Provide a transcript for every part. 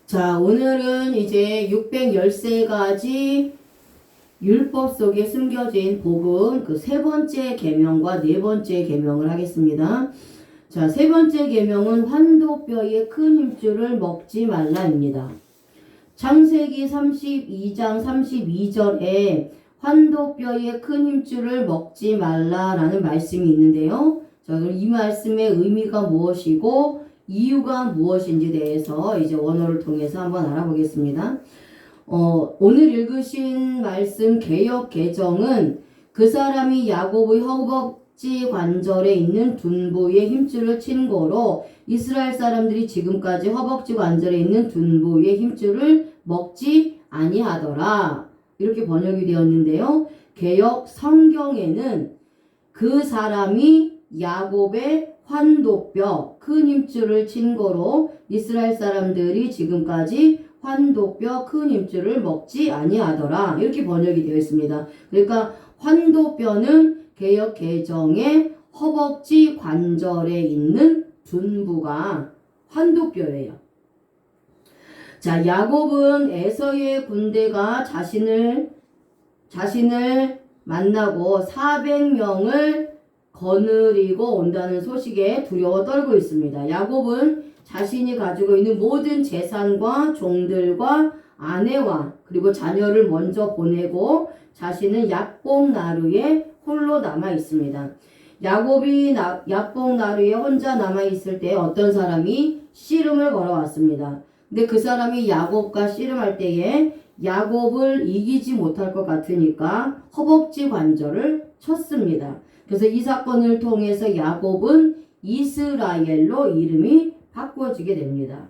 자, 오늘은 이제 613가지 율법 속에 숨겨진 복음 그 세 번째 계명과 네 번째 계명을 하겠습니다. 자, 세 번째 계명은 환도뼈의 큰 힘줄을 먹지 말라입니다. 창세기 32장 32절에 환도뼈의 큰 힘줄을 먹지 말라라는 말씀이 있는데요. 자, 그럼 이 말씀의 의미가 무엇이고 이유가 무엇인지 대해서 이제 원어를 통해서 한번 알아보겠습니다. 오늘 읽으신 말씀 개역 개정은 그 사람이 야곱의 허벅지 관절에 있는 둔부의 힘줄을 친 거로 이스라엘 사람들이 지금까지 허벅지 관절에 있는 둔부의 힘줄을 먹지 아니하더라. 이렇게 번역이 되었는데요. 개역 성경에는 그 사람이 야곱의 환도뼈 큰 힘줄을 친 거로 이스라엘 사람들이 지금까지 환도뼈 큰 힘줄을 먹지 아니하더라. 이렇게 번역이 되어 있습니다. 그러니까 환도뼈는 개역 개정의 허벅지 관절에 있는 둔부가 환도뼈예요. 자, 야곱은 에서의 군대가 자신을 만나고 400명을 거느리고 온다는 소식에 두려워 떨고 있습니다. 야곱은 자신이 가지고 있는 모든 재산과 종들과 아내와 그리고 자녀를 먼저 보내고 자신은 야복 나루에 홀로 남아 있습니다. 야곱이 야복 나루에 혼자 남아 있을 때 어떤 사람이 씨름을 걸어왔습니다. 근데 그 사람이 야곱과 씨름할 때에 야곱을 이기지 못할 것 같으니까 허벅지 관절을 쳤습니다. 그래서 이 사건을 통해서 야곱은 이스라엘로 이름이 바꿔지게 됩니다.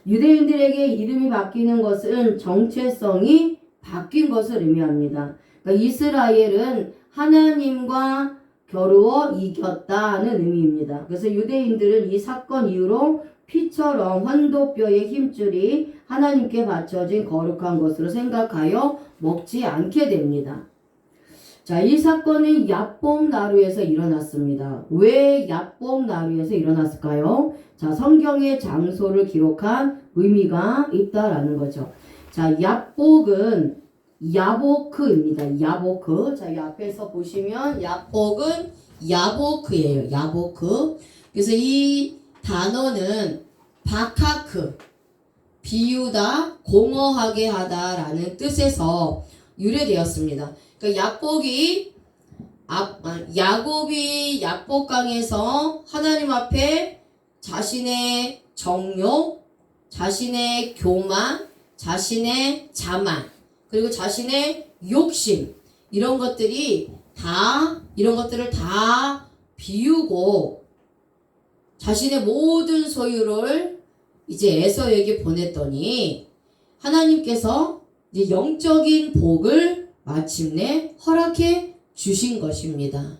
유대인들에게 이름이 바뀌는 것은 정체성이 바뀐 것을 의미합니다. 그러니까 이스라엘은 하나님과 겨루어 이겼다는 의미입니다. 그래서 유대인들은 이 사건 이후로 피처럼 환도뼈의 힘줄이 하나님께 바쳐진 거룩한 것으로 생각하여 먹지 않게 됩니다. 자, 이 사건은 야복 나루에서 일어났습니다. 왜 야복 나루에서 일어났을까요? 자, 성경의 장소를 기록한 의미가 있다라는 거죠. 자, 야복은 야보크입니다. 야보크. 자, 이 앞에서 보시면 야복은 야보크예요. 야보크. 그래서 이 단어는 바카크, 비유다, 공허하게 하다라는 뜻에서 유래되었습니다. 그러니까 야곱이 야복강에서 하나님 앞에 자신의 정욕, 자신의 교만, 자신의 자만, 그리고 자신의 욕심 이런 것들을 다 비우고 자신의 모든 소유를 이제 에서에게 보냈더니 하나님께서 이제 영적인 복을 마침내 허락해 주신 것입니다.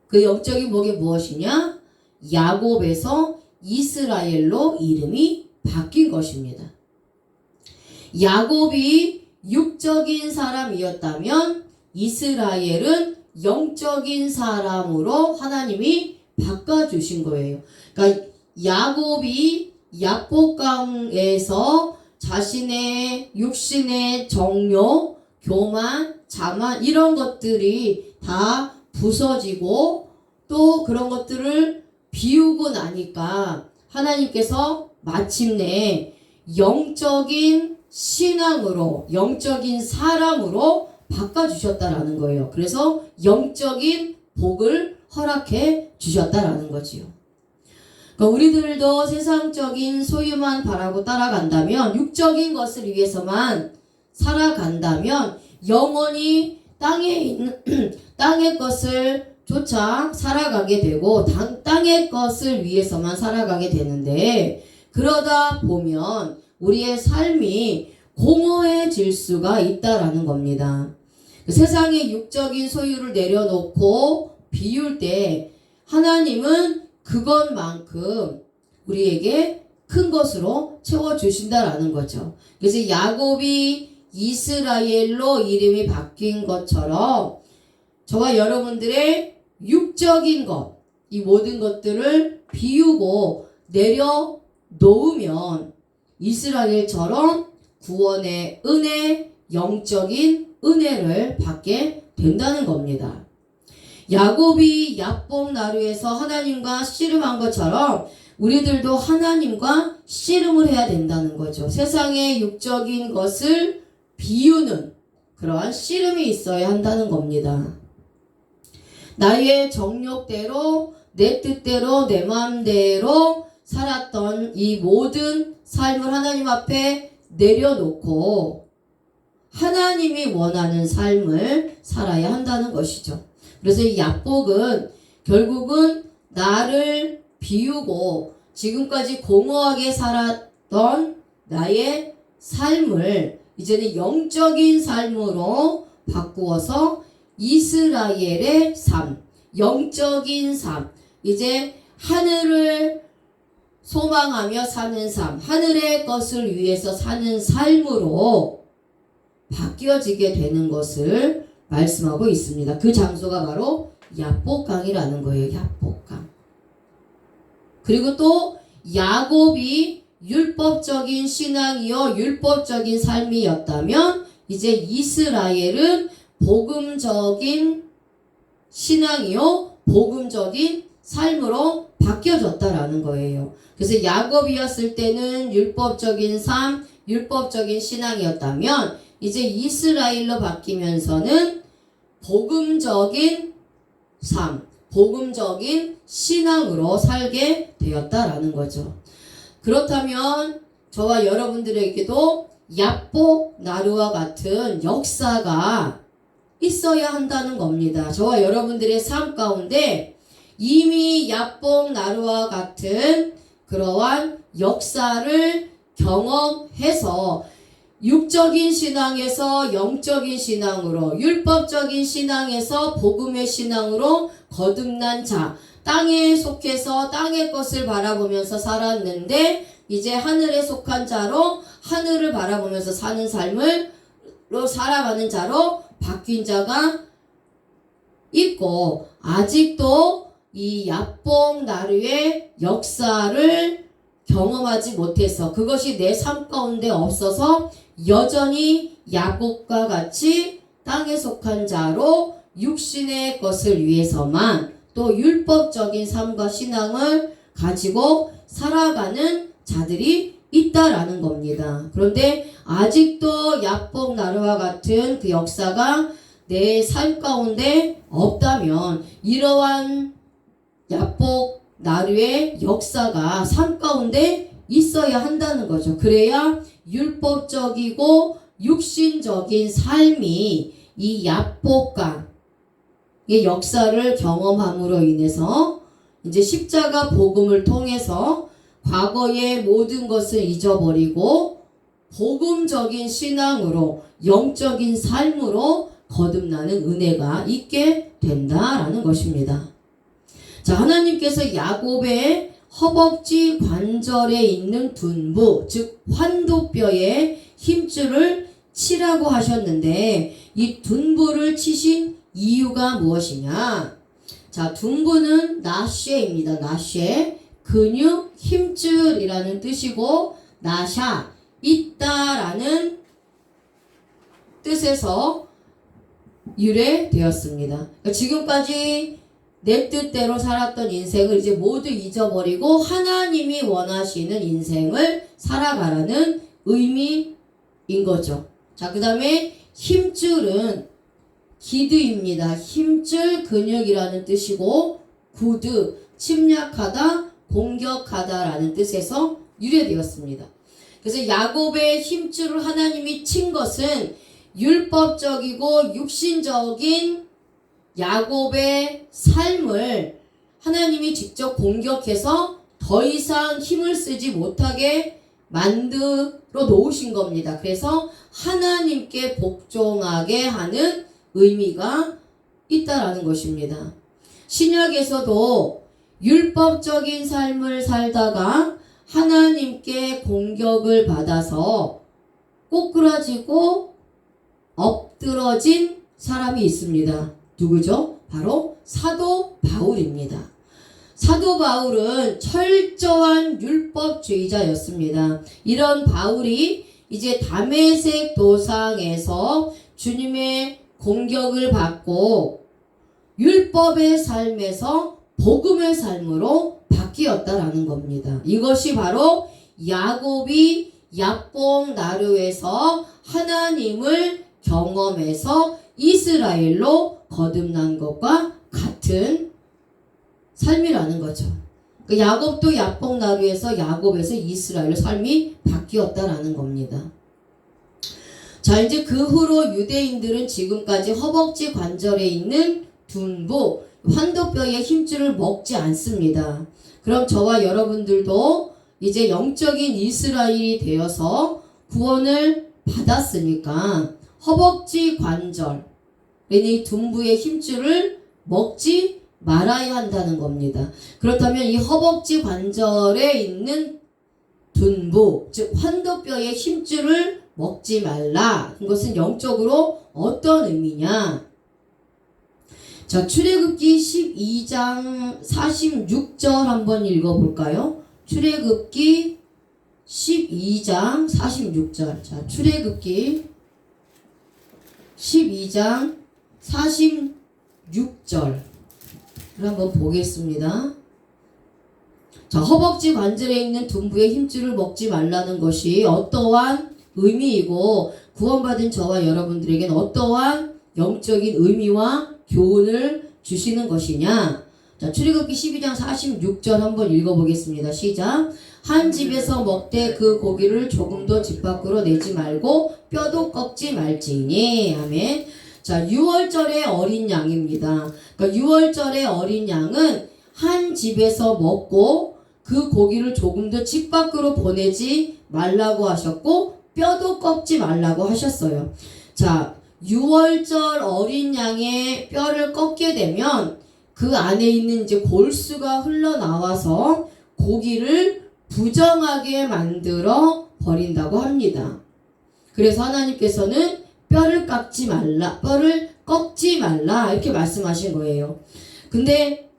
그 영적인 복이 무엇이냐? 야곱에서 이스라엘로 이름이 바뀐 것입니다. 야곱이 육적인 사람이었다면 이스라엘은 영적인 사람으로 하나님이 바꿔주신 거예요. 그러니까 야곱이 야복강에서 자신의 육신의 정욕, 교만, 자만 이런 것들이 다 부서지고 또 그런 것들을 비우고 나니까 하나님께서 마침내 영적인 신앙으로 영적인 사람으로 바꿔주셨다라는 거예요. 그래서 영적인 복을 허락해 주셨다라는 거지요. 그러니까 우리들도 세상적인 소유만 바라고 따라간다면 육적인 것을 위해서만 살아간다면 영원히 땅의 것을 쫓아 살아가게 되고 땅의 것을 위해서만 살아가게 되는데 그러다 보면 우리의 삶이 공허해질 수가 있다라는 겁니다. 세상의 육적인 소유를 내려놓고 비울 때 하나님은 그것만큼 우리에게 큰 것으로 채워주신다라는 거죠. 그래서 야곱이 이스라엘로 이름이 바뀐 것처럼 저와 여러분들의 육적인 것, 이 모든 것들을 비우고 내려놓으면 이스라엘처럼 구원의 은혜, 영적인 은혜를 받게 된다는 겁니다. 야곱이 야복 나루에서 하나님과 씨름한 것처럼 우리들도 하나님과 씨름을 해야 된다는 거죠. 세상의 육적인 것을 비우는 그러한 씨름이 있어야 한다는 겁니다. 나의 정욕대로 내 뜻대로 내 마음대로 살았던 이 모든 삶을 하나님 앞에 내려놓고 하나님이 원하는 삶을 살아야 한다는 것이죠. 그래서 이 야복은 결국은 나를 비우고 지금까지 공허하게 살았던 나의 삶을 이제는 영적인 삶으로 바꾸어서 이스라엘의 삶, 영적인 삶, 이제 하늘을 소망하며 사는 삶, 하늘의 것을 위해서 사는 삶으로 바뀌어지게 되는 것을 말씀하고 있습니다. 그 장소가 바로 야복강이라는 거예요. 야복강. 그리고 또 야곱이 율법적인 신앙이요 율법적인 삶이었다면 이제 이스라엘은 복음적인 신앙이요 복음적인 삶으로 바뀌어졌다라는 거예요. 그래서 야곱이었을 때는 율법적인 삶, 율법적인 신앙이었다면 이제 이스라엘로 바뀌면서는 복음적인 삶, 복음적인 신앙으로 살게 되었다라는 거죠. 그렇다면 저와 여러분들에게도 야복 나루와 같은 역사가 있어야 한다는 겁니다. 저와 여러분들의 삶 가운데 이미 야복 나루와 같은 그러한 역사를 경험해서 육적인 신앙에서 영적인 신앙으로 율법적인 신앙에서 복음의 신앙으로 거듭난 자, 땅에 속해서 땅의 것을 바라보면서 살았는데 이제 하늘에 속한 자로 하늘을 바라보면서 사는 삶으로 살아가는 자로 바뀐 자가 있고 아직도 이 야복 나루의 역사를 경험하지 못해서 그것이 내 삶 가운데 없어서 여전히 야곱과 같이 땅에 속한 자로 육신의 것을 위해서만 또 율법적인 삶과 신앙을 가지고 살아가는 자들이 있다라는 겁니다. 그런데 아직도 야복 나루와 같은 그 역사가 내 삶 가운데 없다면 이러한 야복 나루의 역사가 삶 가운데 있어야 한다는 거죠. 그래야 율법적이고 육신적인 삶이 이 야복강의 역사를 경험함으로 인해서 이제 십자가 복음을 통해서 과거의 모든 것을 잊어버리고 복음적인 신앙으로 영적인 삶으로 거듭나는 은혜가 있게 된다라는 것입니다. 자, 하나님께서 야곱의 허벅지 관절에 있는 둔부, 즉 환도뼈에 힘줄을 치라고 하셨는데 이 둔부를 치신 이유가 무엇이냐? 자, 둔부는 나쉐입니다. 나쉐, 근육, 힘줄이라는 뜻이고 나샤, 있다라는 뜻에서 유래되었습니다. 그러니까 지금까지 내 뜻대로 살았던 인생을 이제 모두 잊어버리고 하나님이 원하시는 인생을 살아가라는 의미인 거죠. 자, 그 다음에 힘줄은 기드입니다. 힘줄 근육이라는 뜻이고 구드, 침략하다, 공격하다라는 뜻에서 유래되었습니다. 그래서 야곱의 힘줄을 하나님이 친 것은 율법적이고 육신적인 야곱의 삶을 하나님이 직접 공격해서 더 이상 힘을 쓰지 못하게 만들어 놓으신 겁니다. 그래서 하나님께 복종하게 하는 의미가 있다라는 것입니다. 신약에서도 율법적인 삶을 살다가 하나님께 공격을 받아서 꼬꾸라지고 엎드러진 사람이 있습니다. 누구죠? 바로 사도 바울입니다. 사도 바울은 철저한 율법주의자였습니다. 이런 바울이 이제 다메섹 도상에서 주님의 공격을 받고 율법의 삶에서 복음의 삶으로 바뀌었다라는 겁니다. 이것이 바로 야곱이 야뽕 나루에서 하나님을 경험해서 이스라엘로 거듭난 것과 같은 삶이라는 거죠. 야곱도 야뽕 나루에서 야곱에서 이스라엘로 삶이 바뀌었다라는 겁니다. 자, 이제 그 후로 유대인들은 지금까지 허벅지 관절에 있는 둔부, 환도뼈의 힘줄을 먹지 않습니다. 그럼 저와 여러분들도 이제 영적인 이스라엘이 되어서 구원을 받았으니까 허벅지 관절, 이 둔부의 힘줄을 먹지 말아야 한다는 겁니다. 그렇다면 이 허벅지 관절에 있는 둔부, 즉 환도뼈의 힘줄을 먹지 말라. 이것은 영적으로 어떤 의미냐? 자, 출애굽기 12장 46절 한번 읽어볼까요? 출애굽기 12장 46절. 자, 출애굽기 12장 46절. 한번 보겠습니다. 자, 허벅지 관절에 있는 둔부의 힘줄을 먹지 말라는 것이 어떠한 의미이고 구원받은 저와 여러분들에게는 어떠한 영적인 의미와 교훈을 주시는 것이냐? 자, 출애굽기 12장 46절 한번 읽어보겠습니다. 시작. 한 집에서 먹되 그 고기를 조금도 집 밖으로 내지 말고 뼈도 꺾지 말지니. 아멘. 자, 6월절의 어린 양입니다. 그러니까 6월절의 어린 양은 한 집에서 먹고 그 고기를 조금도 집 밖으로 보내지 말라고 하셨고 뼈도 꺾지 말라고 하셨어요. 자, 6월절 어린 양의 뼈를 꺾게 되면 그 안에 있는 이제 골수가 흘러나와서 고기를 부정하게 만들어 버린다고 합니다. 그래서 하나님께서는 뼈를 깎지 말라, 뼈를 꺾지 말라 이렇게 말씀하신 거예요. 근데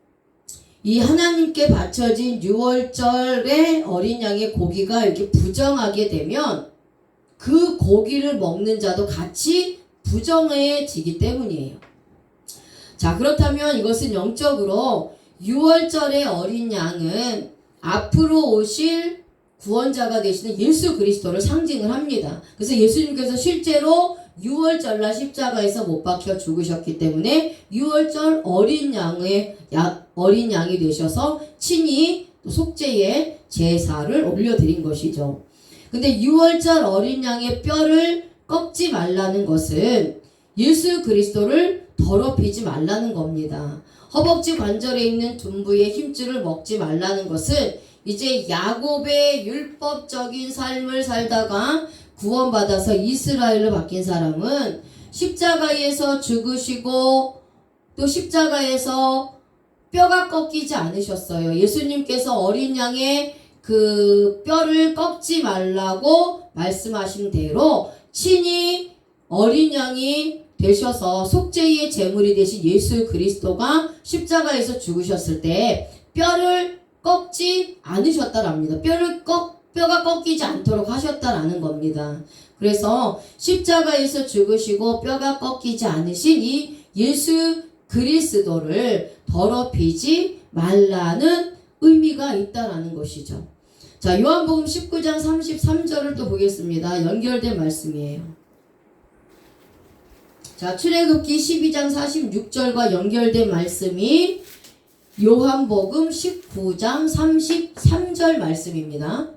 이 하나님께 바쳐진 6월절의 어린 양의 고기가 이렇게 부정하게 되면 그 고기를 먹는 자도 같이 부정해지기 때문이에요. 자, 그렇다면 이것은 영적으로 6월절의 어린 양은 앞으로 오실 구원자가 되시는 예수 그리스도를 상징을 합니다. 그래서 예수님께서 실제로 6월절날 십자가에서 못 박혀 죽으셨기 때문에 6월절 어린 양이 되셔서 친히 속죄의 제사를 올려드린 것이죠. 근데 6월절 어린 양의 뼈를 꺾지 말라는 것은 예수 그리스도를 더럽히지 말라는 겁니다. 허벅지 관절에 있는 둔부의 힘줄을 먹지 말라는 것은 이제 야곱의 율법적인 삶을 살다가 구원받아서 이스라엘로 바뀐 사람은 십자가에서 죽으시고 또 십자가에서 뼈가 꺾이지 않으셨어요. 예수님께서 어린 양의 그 뼈를 꺾지 말라고 말씀하신 대로 친히 어린 양이 되셔서 속죄의 제물이 되신 예수 그리스도가 십자가에서 죽으셨을 때 뼈를 꺾지 않으셨다랍니다. 뼈가 꺾이지 않도록 하셨다라는 겁니다. 그래서 십자가에서 죽으시고 뼈가 꺾이지 않으신 이 예수 그리스도를 더럽히지 말라는 의미가 있다라는 것이죠. 자, 요한복음 19장 33절을 또 보겠습니다. 연결된 말씀이에요. 자, 출애굽기 12장 46절과 연결된 말씀이 요한복음 19장 33절 말씀입니다.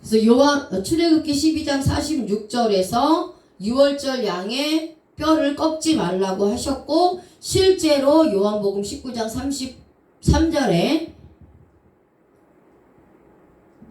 그래서 출애굽기 12장 46절에서 6월절 양의 뼈를 꺾지 말라고 하셨고 실제로 요한복음 19장 33절에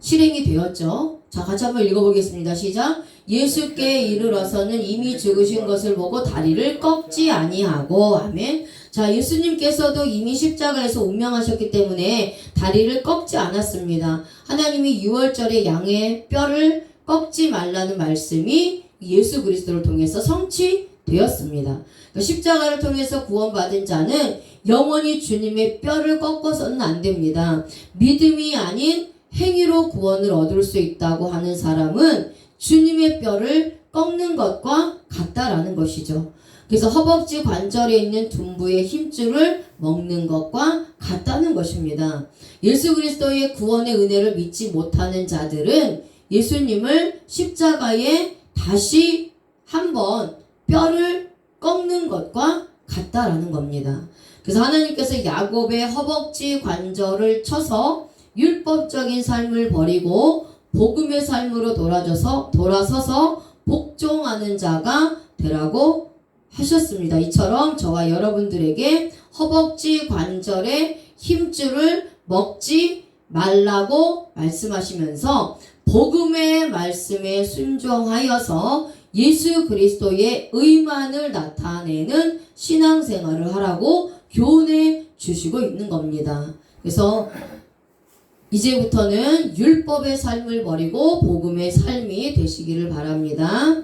실행이 되었죠. 자, 같이 한번 읽어보겠습니다. 시작. 예수께 이르러서는 이미 죽으신 것을 보고 다리를 꺾지 아니하고. 아멘. 자, 예수님께서도 이미 십자가에서 운명하셨기 때문에 다리를 꺾지 않았습니다. 하나님이 6월절에 양의 뼈를 꺾지 말라는 말씀이 예수 그리스도를 통해서 성취되었습니다. 되었습니다. 그러니까 십자가를 통해서 구원받은 자는 영원히 주님의 뼈를 꺾어서는 안 됩니다. 믿음이 아닌 행위로 구원을 얻을 수 있다고 하는 사람은 주님의 뼈를 꺾는 것과 같다라는 것이죠. 그래서 허벅지 관절에 있는 둔부의 힘줄을 먹는 것과 같다는 것입니다. 예수 그리스도의 구원의 은혜를 믿지 못하는 자들은 예수님을 십자가에 다시 한번 뼈를 꺾는 것과 같다라는 겁니다. 그래서 하나님께서 야곱의 허벅지 관절을 쳐서 율법적인 삶을 버리고 복음의 삶으로 돌아서서 복종하는 자가 되라고 하셨습니다. 이처럼 저와 여러분들에게 허벅지 관절의 힘줄을 먹지 말라고 말씀하시면서 복음의 말씀에 순종하여서 예수 그리스도의 의만을 나타내는 신앙생활을 하라고 교훈해 주시고 있는 겁니다. 그래서 이제부터는 율법의 삶을 버리고 복음의 삶이 되시기를 바랍니다.